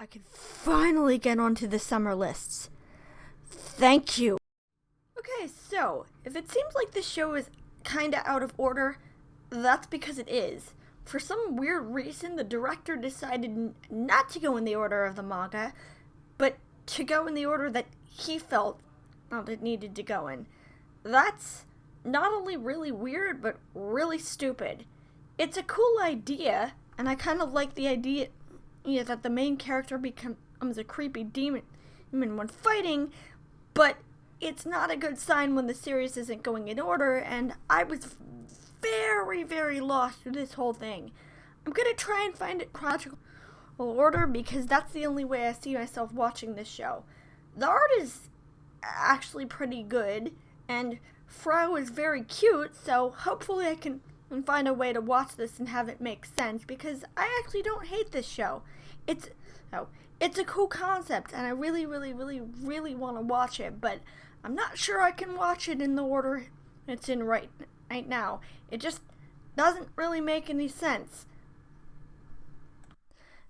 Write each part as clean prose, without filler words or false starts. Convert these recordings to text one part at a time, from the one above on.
I can finally get onto the summer lists. Thank you. Okay, so, if it seems like this show is kinda out of order, that's because it is. For some weird reason, the director decided not to go in the order of the manga, but to go in the order that he felt it needed to go in. That's not only really weird, but really stupid. It's a cool idea, and I kind of like the idea that the main character becomes a creepy demon when fighting, but it's not a good sign when the series isn't going in order, and I was very, very lost through this whole thing. I'm gonna try and find it chronological order because that's the only way I see myself watching this show. The art is actually pretty good, and Frau is very cute, so hopefully I can find a way to watch this and have it make sense, because I actually don't hate this show. It's a cool concept, and I really, really, really, really want to watch it, but I'm not sure I can watch it in the order it's in right now. It just doesn't really make any sense.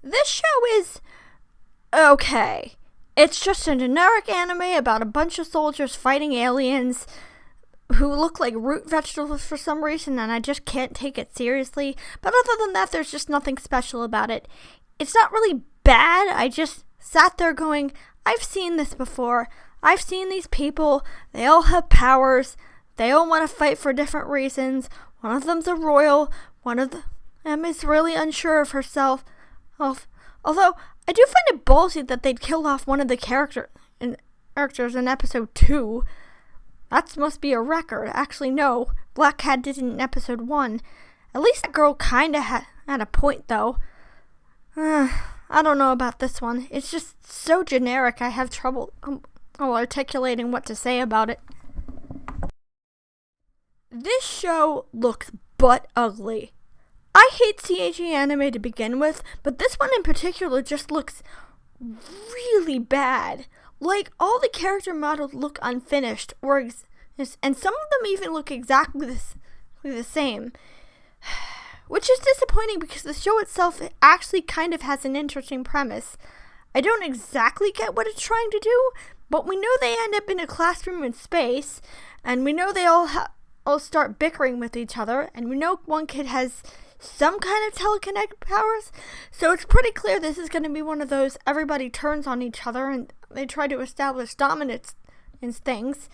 This show is okay. It's just a generic anime about a bunch of soldiers fighting aliens who look like root vegetables for some reason, and I just can't take it seriously. But other than that, there's just nothing special about it. It's not really bad. I just sat there going, I've seen this before. I've seen these people. They all have powers. They all want to fight for different reasons. One of them's a royal. One of them is really unsure of herself. Although, I do find it ballsy that they'd killed off one of the characters in episode 2. That must be a record. Actually, no. Black Cat did it in episode 1. At least that girl kinda had a point, though. I don't know about this one. It's just so generic, I have trouble articulating what to say about it. This show looks butt ugly. I hate CHE anime to begin with, but this one in particular just looks really bad. Like, all the character models look unfinished, and some of them even look exactly the same. Which is disappointing because the show itself actually kind of has an interesting premise. I don't exactly get what it's trying to do, but we know they end up in a classroom in space, and we know they all start bickering with each other, and we know one kid has some kind of telekinetic powers, so it's pretty clear this is going to be one of those everybody turns on each other and they try to establish dominance in things.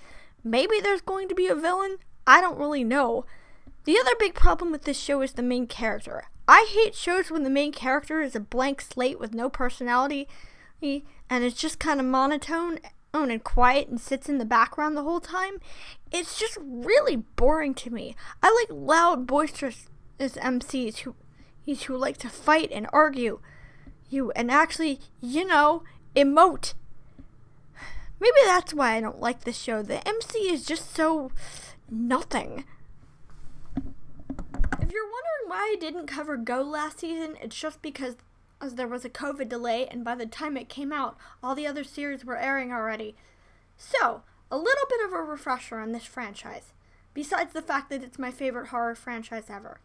Maybe there's going to be a villain. I don't really know. The other big problem with this show is the main character. I hate shows when the main character is a blank slate with no personality and it's just kind of monotone and quiet and sits in the background the whole time. It's just really boring to me. I like loud, boisterous MCs who like to fight and argue and actually, emote. Maybe that's why I don't like this show. The MC is just so nothing. If you're wondering why I didn't cover Go last season, it's just because there was a COVID delay, and by the time it came out, all the other series were airing already. So, a little bit of a refresher on this franchise, besides the fact that it's my favorite horror franchise ever.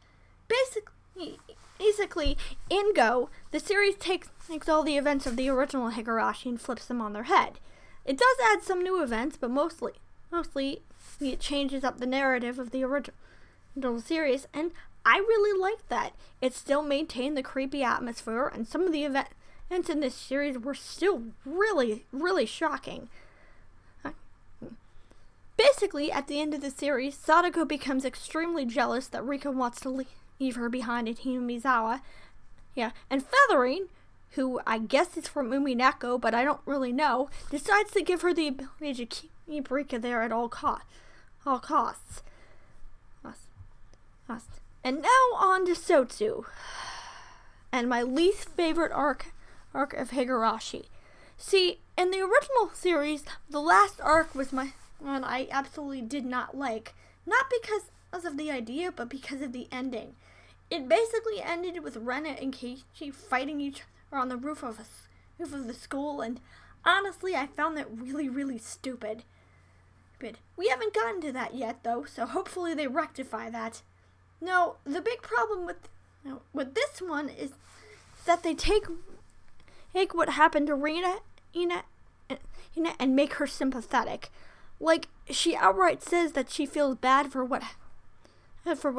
Basically, in Go, the series takes all the events of the original Higurashi and flips them on their head. It does add some new events, but mostly it changes up the narrative of the original series, and I really like that. It still maintained the creepy atmosphere, and some of the events in this series were still really, really shocking. Basically, at the end of the series, Sadako becomes extremely jealous that Rika wants to leave her behind in Hinamizawa. And Feathering, who I guess is from Umineko, but I don't really know, decides to give her the ability to keep Rika there at all costs. And now on to Sotsu, and my least favorite arc of Higurashi. See, in the original series, the last arc was one I absolutely did not like, not because of the idea, but because of the ending. It basically ended with Rena and Keiichi fighting each other on the roof of the school, and honestly, I found that really, really stupid. We haven't gotten to that yet, though, so hopefully they rectify that. No, the big problem with this one is that they take take what happened to Rina and make her sympathetic. Like, she outright says that she feels bad for what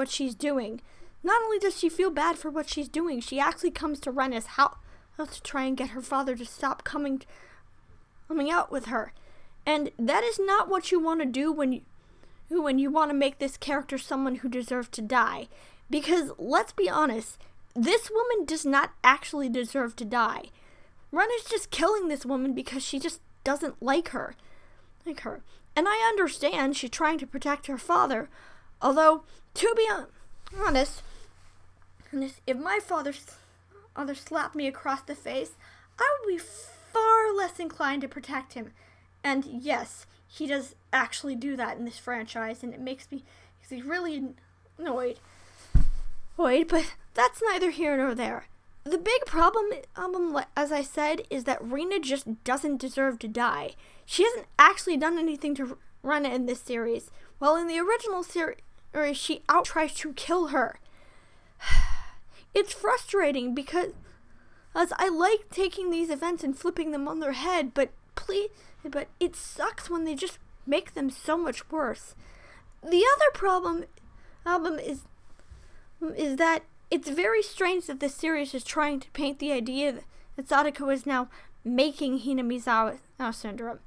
she's doing. Not only does she feel bad for what she's doing, she actually comes to Rena's house to try and get her father to stop coming out with her. And that is not what you want to do when you want to make this character someone who deserves to die. Because, let's be honest, this woman does not actually deserve to die. Rena's just killing this woman because she just doesn't like her. And I understand she's trying to protect her father. Although, to be honest, if my father slapped me across the face, I would be far less inclined to protect him. And yes, he does actually do that in this franchise, and it makes me really annoyed. But that's neither here nor there. The big problem, as I said, is that Rina just doesn't deserve to die. She hasn't actually done anything to Rena in this series, while in the original series, she tries to kill her. It's frustrating because I like taking these events and flipping them on their head, but it sucks when they just make them so much worse. The other problem is that it's very strange that this series is trying to paint the idea that Sadako is now making Hinamizawa syndrome.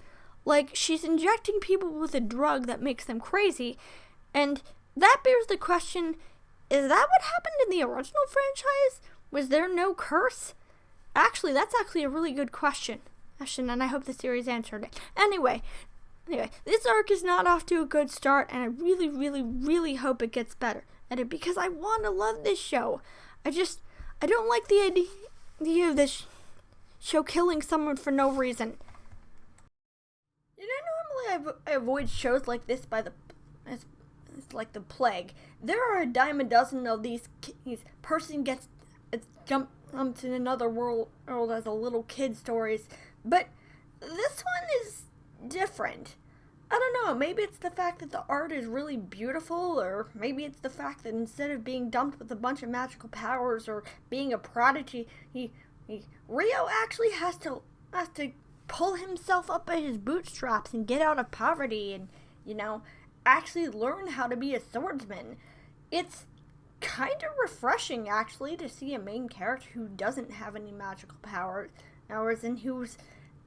Like, she's injecting people with a drug that makes them crazy, and that bears the question, is that what happened in the original franchise? Was there no curse? Actually, that's actually a really good question, and I hope the series answered it. Anyway, this arc is not off to a good start, and I really, really, really hope it gets better at it, because I want to love this show. I don't like the idea of this show killing someone for no reason. Normally I avoid shows like this it's like the plague. There are a dime a dozen of these person gets jumped in another world as a little kid stories, but this one is different. I don't know, maybe it's the fact that the art is really beautiful, or maybe it's the fact that instead of being dumped with a bunch of magical powers or being a prodigy, Ryo actually has to pull himself up by his bootstraps and get out of poverty and, actually learn how to be a swordsman. It's kind of refreshing, actually, to see a main character who doesn't have any magical powers and who's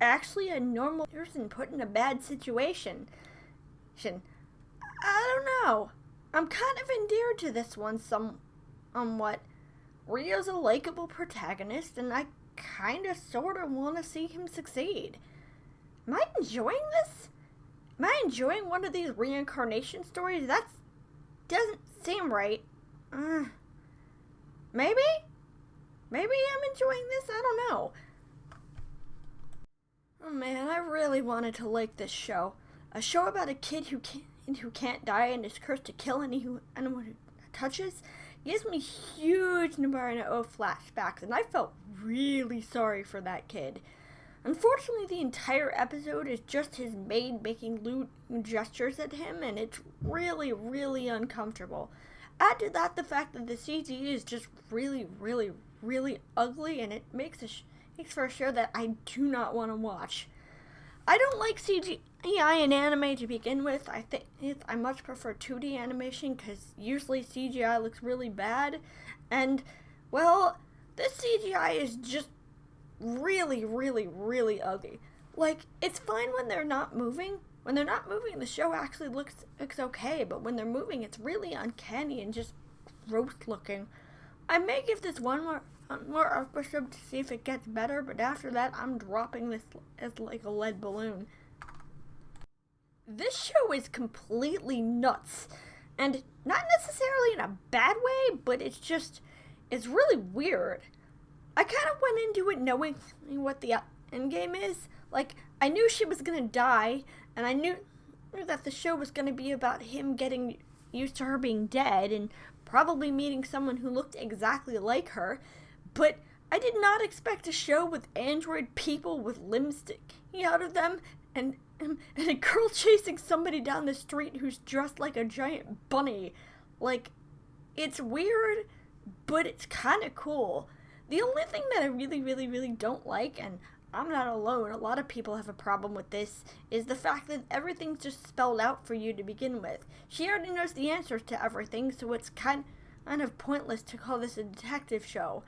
actually a normal person put in a bad situation. I don't know. I'm kind of endeared to this one somewhat. Ryo's a likable protagonist, and I kind of sort of want to see him succeed. Am I enjoying this? Am I enjoying one of these reincarnation stories? That doesn't seem right. Maybe I'm enjoying this? I don't know. Oh man, I really wanted to like this show. A show about a kid who can't die and is cursed to kill anyone who touches. Gives me huge Naruto flashbacks, and I felt really sorry for that kid. Unfortunately, the entire episode is just his maid making lewd gestures at him, and it's really, really uncomfortable. Add to that the fact that the CG is just really, really, really ugly, and it makes for a show that I do not want to watch. I don't like CGI in anime to begin with. I much prefer 2D animation because usually CGI looks really bad. And, well, this CGI is just really, really, really ugly. Like, it's fine when they're not moving. When they're not moving, the show actually looks okay. But when they're moving, it's really uncanny and just gross looking. I may give this one more episode to see if it gets better, but after that, I'm dropping this as like a lead balloon. This show is completely nuts, and not necessarily in a bad way, but it's really weird. I kind of went into it knowing what the end game is. Like, I knew she was gonna die, and I knew that the show was gonna be about him getting used to her being dead, and probably meeting someone who looked exactly like her. But I did not expect a show with android people with limbs sticking out of them and a girl chasing somebody down the street who's dressed like a giant bunny. Like, it's weird, but it's kind of cool. The only thing that I really don't like, and I'm not alone, a lot of people have a problem with this, is the fact that everything's just spelled out for you to begin with. She already knows the answers to everything, so it's kind of pointless to call this a detective show.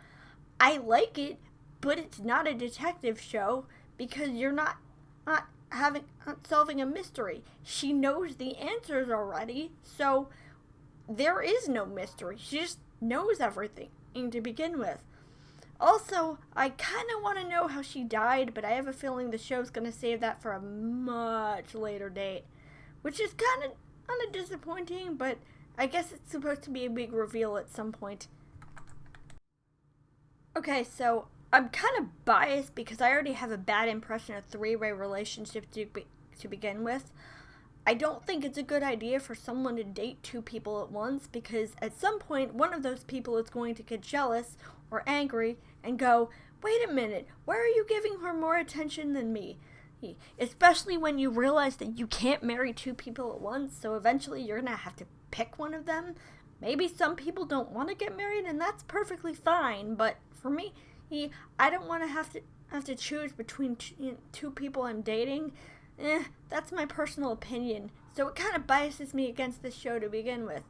I like it, but it's not a detective show because you're not solving a mystery. She knows the answers already, so there is no mystery. She just knows everything to begin with. Also, I kind of want to know how she died, but I have a feeling the show's going to save that for a much later date, which is kind of disappointing, but I guess it's supposed to be a big reveal at some point. Okay, so I'm kind of biased because I already have a bad impression of three-way relationships to begin with. I don't think it's a good idea for someone to date two people at once because at some point one of those people is going to get jealous or angry and go, wait a minute, why are you giving her more attention than me? Especially when you realize that you can't marry two people at once, so eventually you're going to have to pick one of them. Maybe some people don't want to get married and that's perfectly fine, but for me, I don't want to have to choose between two people I'm dating. That's my personal opinion, so it kind of biases me against this show to begin with.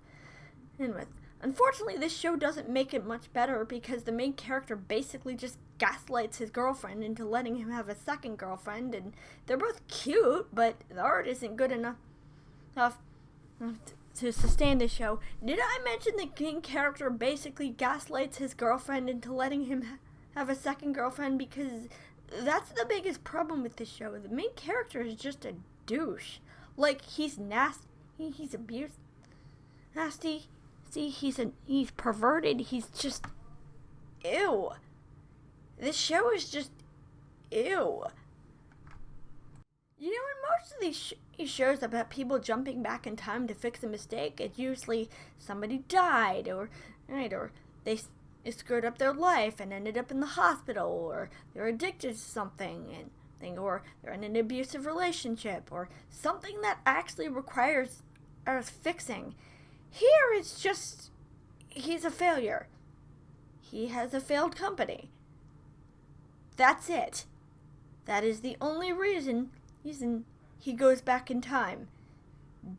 Unfortunately, this show doesn't make it much better because the main character basically just gaslights his girlfriend into letting him have a second girlfriend, and they're both cute, but the art isn't good enough to sustain the show. Did I mention the main character basically gaslights his girlfriend into letting him have a second girlfriend? Because that's the biggest problem with this show. The main character is just a douche. Like, he's nasty, he's abusive, nasty. See, he's perverted. He's just ew. This show is just ew. You know, in most of these shows about people jumping back in time to fix a mistake, it's usually somebody died or they screwed up their life and ended up in the hospital, or they're addicted to something or they're in an abusive relationship or something that actually requires fixing. Here it's just, he's a failure. He has a failed company. That's it. That is the only reason he goes back in time.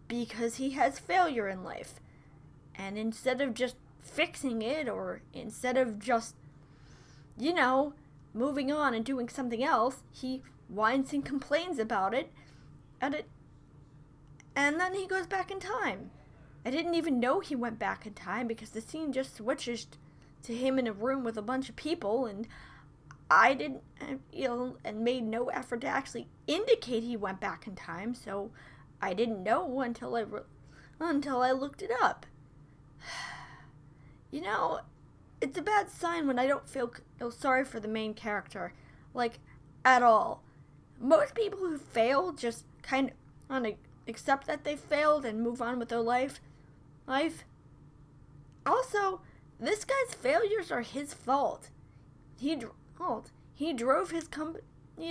Because he has failure in life. And instead of just fixing it, or instead of just, moving on and doing something else, he whines and complains about it, and then he goes back in time. I didn't even know he went back in time because the scene just switches to him in a room with a bunch of people, and I didn't, and made no effort to actually indicate he went back in time, so I didn't know until I looked it up. It's a bad sign when I don't feel sorry for the main character, like, at all. Most people who fail just kind of accept that they failed and move on with their life. Also, this guy's failures are his fault. He drove his company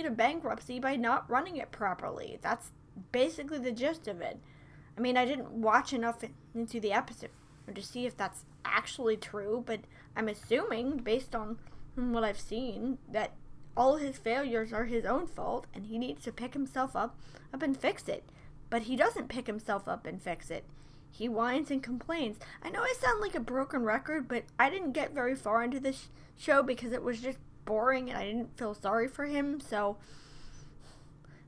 to bankruptcy by not running it properly. That's basically the gist of it. I mean, I didn't watch enough into the episode to see if that's actually true, but I'm assuming, based on what I've seen, that all his failures are his own fault, and he needs to pick himself up and fix it. But he doesn't pick himself up and fix it. He whines and complains. I know I sound like a broken record, but I didn't get very far into this show because it was just boring and I didn't feel sorry for him, so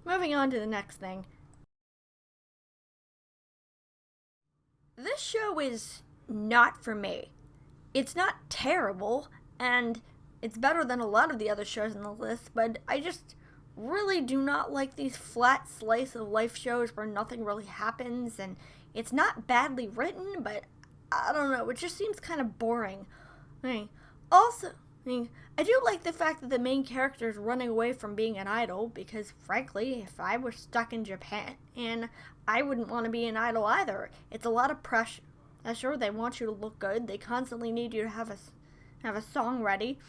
moving on to the next thing. This show is not for me. It's not terrible, and it's better than a lot of the other shows on the list, but I just really do not like these flat slice of life shows where nothing really happens, and it's not badly written, but I don't know, it just seems kind of boring. Also, I do like the fact that the main character is running away from being an idol, because frankly, if I were stuck in Japan, I wouldn't want to be an idol either. It's a lot of pressure. Sure, they want you to look good. They constantly need you to have a song ready,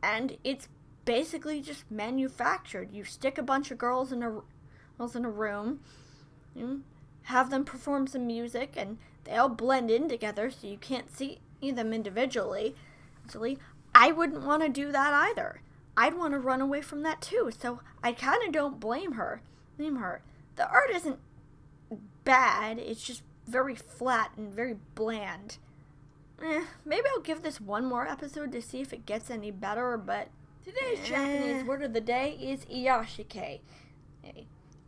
and it's basically just manufactured. You stick a bunch of girls in a room, have them perform some music, and they all blend in together, so you can't see them individually. Actually, I wouldn't want to do that either. I'd want to run away from that too, so I kind of don't blame her. The art isn't bad, it's just very flat and very bland. Maybe I'll give this one more episode to see if it gets any better, but today's Japanese word of the day is iyashike.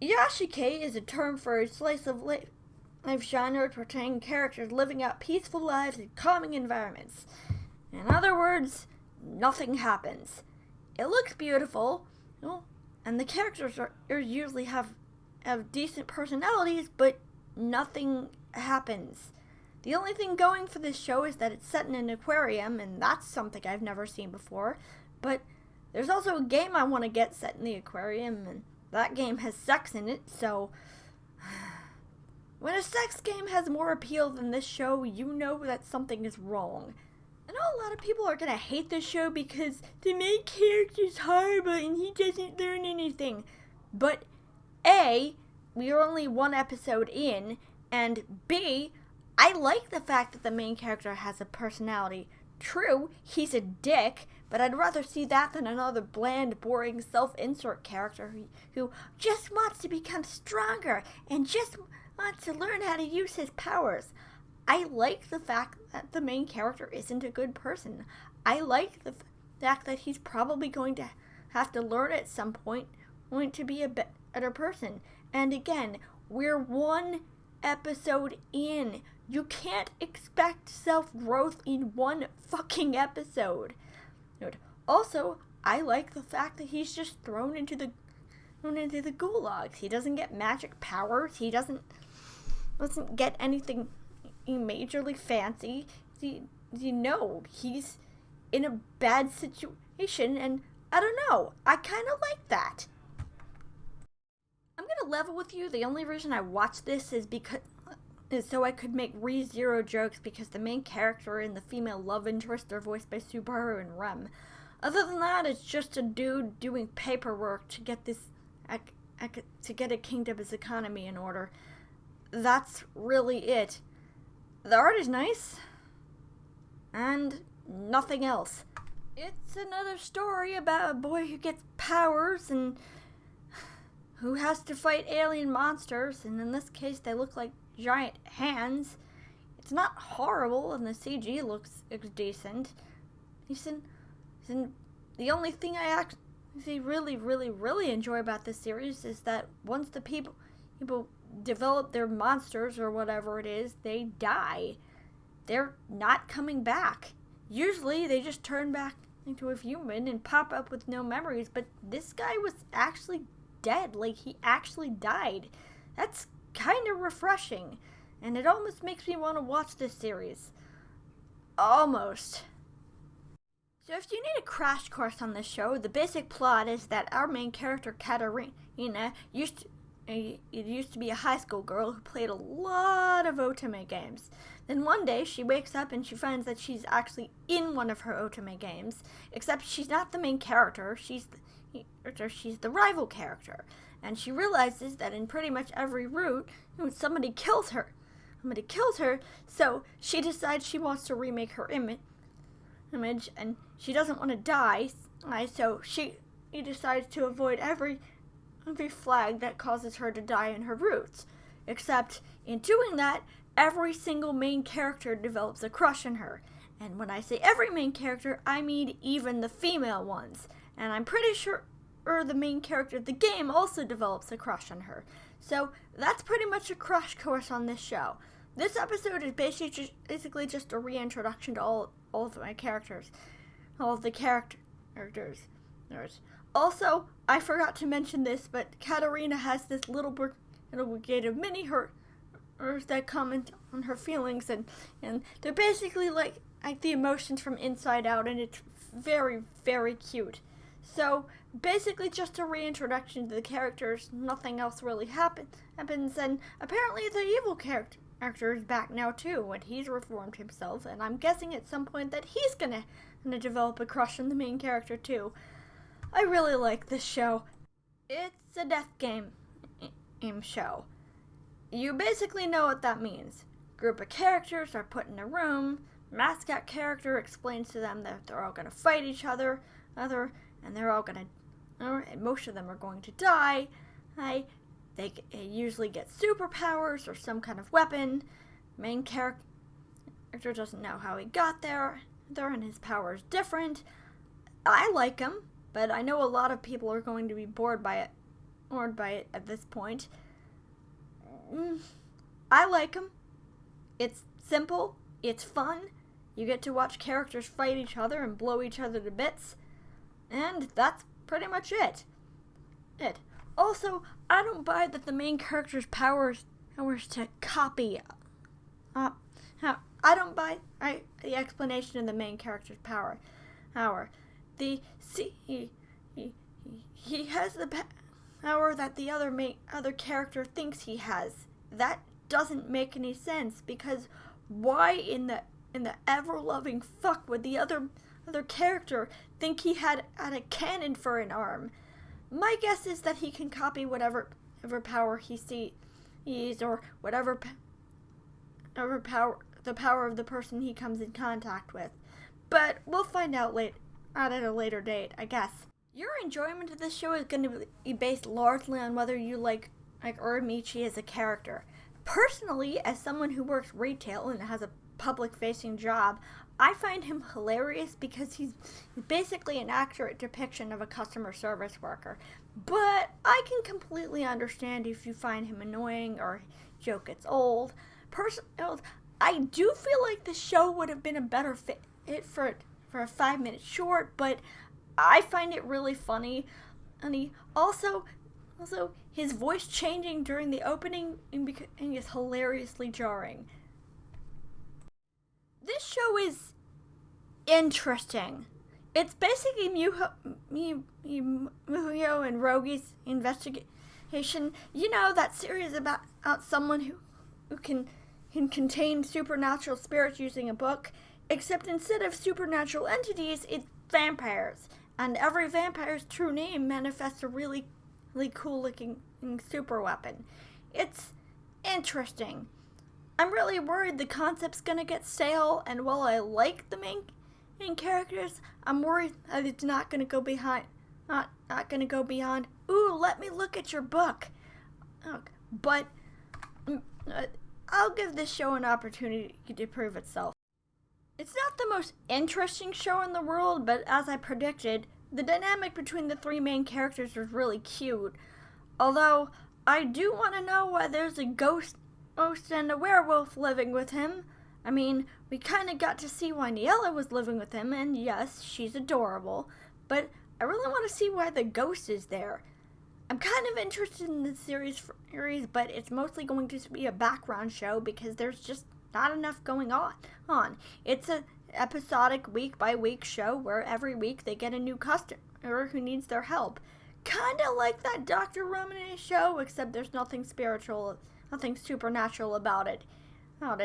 Iyashike is a term for a slice of life genre portraying characters living out peaceful lives in calming environments. In other words, nothing happens. It looks beautiful, and the characters are usually have decent personalities, but nothing happens. The only thing going for this show is that it's set in an aquarium, and that's something I've never seen before. But there's also a game I want to get set in the aquarium, and that game has sex in it, so when a sex game has more appeal than this show, you know that something is wrong. I know a lot of people are going to hate this show because the main character's horrible and he doesn't learn anything. But A, we are only one episode in, and B, I like the fact that the main character has a personality. True, he's a dick, but I'd rather see that than another bland, boring, self-insert character who just wants to become stronger and just wants to learn how to use his powers. I like the fact that the main character isn't a good person. I like the fact that he's probably going to have to learn at some point to be a better person. And again, we're one episode in. You can't expect self-growth in one fucking episode. Also, I like the fact that he's just thrown into the gulags. He doesn't get magic powers. He doesn't get anything majorly fancy. He's in a bad situation, and I don't know. I kind of like that. I'm gonna level with you. The only reason I watched this is so I could make ReZero jokes because the main character and the female love interest are voiced by Subaru and Rem. Other than that, it's just a dude doing paperwork to get to get a kingdom's economy in order. That's really it. The art is nice, and nothing else. It's another story about a boy who gets powers and who has to fight alien monsters, and in this case they look like giant hands. It's not horrible, and the CG looks decent. The only thing I actually really enjoy about this series is that once the people develop their monsters or whatever it is, they die. They're not coming back. Usually they just turn back into a human and pop up with no memories, but this guy was actually dead. Like, he actually died. That's kind of refreshing, and it almost makes me want to watch this series. Almost. So if you need a crash course on this show, the basic plot is that our main character, Katarina, used to be a high school girl who played a lot of otome games. Then one day she wakes up and she finds that she's actually in one of her otome games, except she's not the main character, she's the rival character. And she realizes that in pretty much every route, somebody kills her, so she decides she wants to remake her image, and she doesn't want to die, so she decides to avoid every flag that causes her to die in her routes. Except, in doing that, every single main character develops a crush on her. And when I say every main character, I mean even the female ones. And I'm pretty sure the main character of the game also develops a crush on her. So, that's pretty much a crash course on this show. This episode is basically just a reintroduction to all of my characters. All of the characters. Also, I forgot to mention this, but Katarina has this little brigade of mini-hers that comment on her feelings, and they're basically like the emotions from Inside Out, and it's very, very cute. So, basically just a reintroduction to the characters, nothing else really happens, and apparently the evil character is back now too, and he's reformed himself, and I'm guessing at some point that he's gonna develop a crush on the main character too. I really like this show. It's a death game show. You basically know what that means. Group of characters are put in a room, mascot character explains to them that they're all going to fight each other, and they're all going to, and most of them are going to die. They usually get superpowers or some kind of weapon. Main character doesn't know how he got there, and his power is different. I like him, but I know a lot of people are going to be bored by it at this point. I like him. It's simple. It's fun. You get to watch characters fight each other and blow each other to bits. And that's pretty much it. Also, I don't buy that the main character's powers to copy. I don't buy the explanation of the main character's power. He has the power that the other character thinks he has. That doesn't make any sense, because why in the ever-loving fuck would the other character think he had a cannon for an arm? My guess is that he can copy whatever power he sees, or whatever power, the power of the person he comes in contact with. But we'll find out at a later date, I guess. Your enjoyment of this show is going to be based largely on whether you like Uramichi as a character. Personally, as someone who works retail and has a public-facing job, I find him hilarious because he's basically an accurate depiction of a customer service worker. But I can completely understand if you find him annoying or joke gets old. I do feel like the show would have been a better fit for a 5-minute short, but I find it really funny. And he also his voice changing during the opening is hilariously jarring. This show is interesting. It's basically Meikyuu and Rogi's investigation. You know, that series about someone who can contain supernatural spirits using a book, except instead of supernatural entities, it's vampires. And every vampire's true name manifests a really cool-looking super weapon. It's interesting. I'm really worried the concept's gonna get stale, and while I like the main characters, I'm worried that it's not gonna go beyond, ooh, let me look at your book. But I'll give this show an opportunity to prove itself. It's not the most interesting show in the world, but as I predicted, the dynamic between the three main characters was really cute. Although, I do want to know why there's a ghost and a werewolf living with him. I mean, we kind of got to see why Niella was living with him, and yes, she's adorable, but I really want to see why the ghost is there. I'm kind of interested in the series, but it's mostly going to be a background show because there's just not enough going on. It's an episodic week-by-week show where every week they get a new customer who needs their help. Kind of like that Dr. Romane show, except there's nothing spiritual, nothing supernatural about it. Well,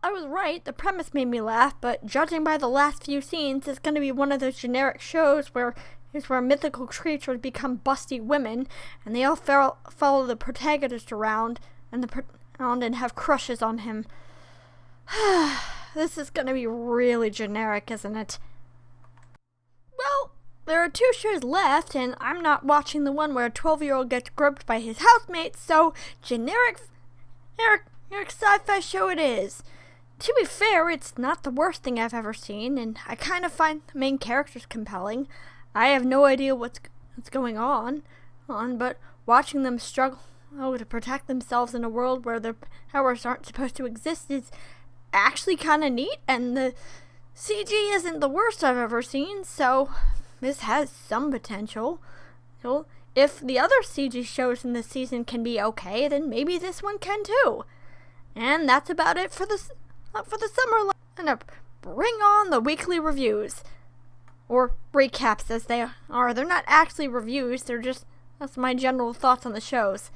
I was right. The premise made me laugh, but judging by the last few scenes, it's going to be one of those generic shows where mythical creatures become busty women, and they all follow the protagonist around and have crushes on him. This is going to be really generic, isn't it? Well, there are 2 shows left, and I'm not watching the one where a 12-year-old gets groped by his housemates, so generic sci-fi show it is. To be fair, it's not the worst thing I've ever seen, and I kind of find the main characters compelling. I have no idea what's going on, but watching them struggle to protect themselves in a world where their powers aren't supposed to exist is actually kind of neat, and the CG isn't the worst I've ever seen, so this has some potential. So if the other CG shows in this season can be okay, then maybe this one can too. And that's about it for the summer. And bring on the weekly reviews. Or recaps, as they are. They're not actually reviews, that's my general thoughts on the shows.